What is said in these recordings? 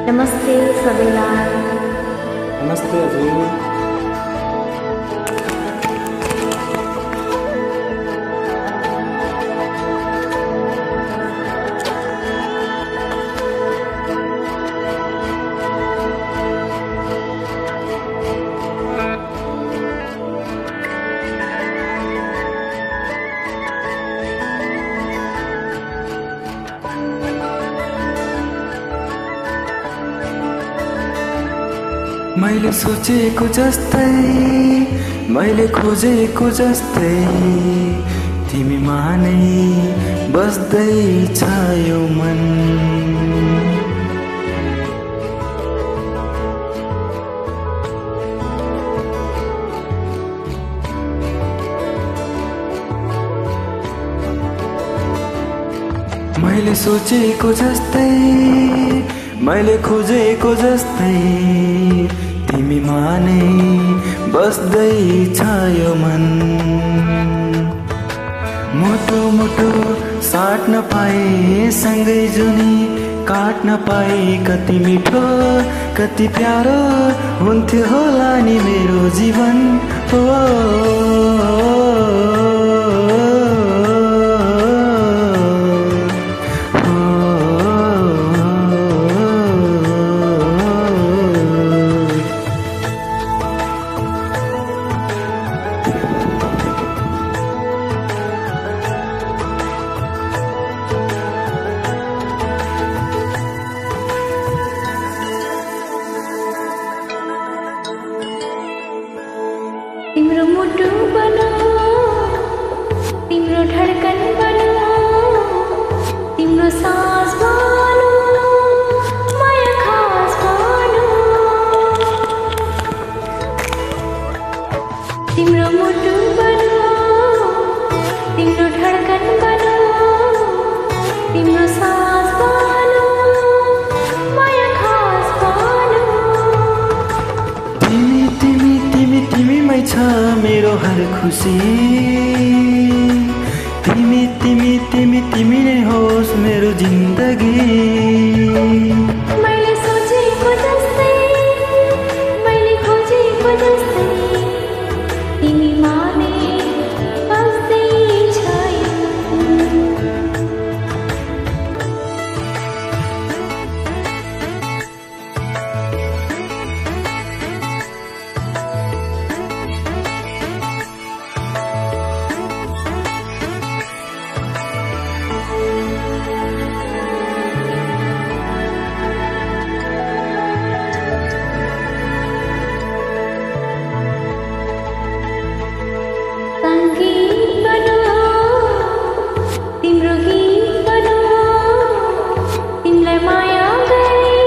नमस्ते सबैलाई। नमस्ते हजुर। मैले सोचेको जस्तै, मैले खोजेको जस्तै तिमीमा नै बस्दैछ यो मन। मैले सोचेको जस्तै, मैले खोजेको जस्तै तिमीमा नै बस्दैछ यो मन। मुटु मुटु साट्न पाए सँगै जुनी काट्न पाए कति मिठो कति प्यारो हुन्थ्यो होला नि मेरो जीवन। तिम्रो मुटु बनो, तिम्रो धडकन बनो, तिम्रो सास बनो, माया खास बनो। तिम्रो मुटु बनो, तिम्रो धडकन बनो, तिम्रो सास बनो, माया खास बनो। तिमी तिमी तिमी तिमीमै छ मेरो हर खुसी। तिमी तिमी तिमी तिमी नै होस् मेरो जिन्दगी। मैले सोचेको जस्तै, मैले खोजेको जस्तै तिमीमा नै बस्दैछ यो मन। संगीत बनो, तिम्रो गीत बनो, तिमीलाई माया गरी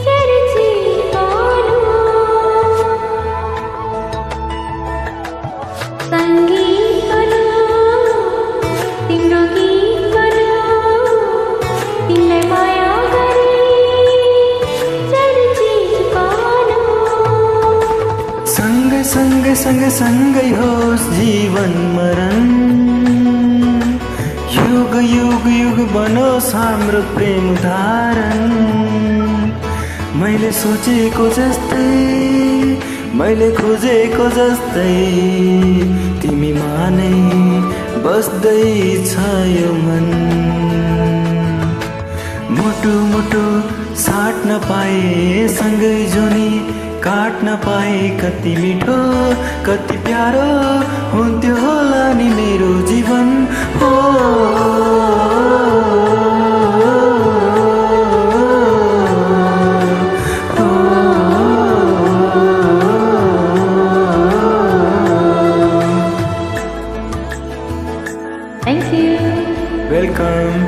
चिरचिर बनो। संगीत बनो, तिम्रो गीत बनो, तिमीलाई माया गरी चिरचिर बनो। सँगै सँगै सँगै सँगै होस् जीवन मरण। युग युग युग बनोस् हाम्रो प्रेम धारण। मैले सोचेको जस्तै, मैले खोजेको जस्तै तिमीमा नै बस्दैछ यो मन। मुटु मुटु साट्न पाए सँगै जुनी काट्न पाए कति मिठो कति प्यारो हुन्थ्यो होला नि मेरो जीवन। Thank you. वेलकम।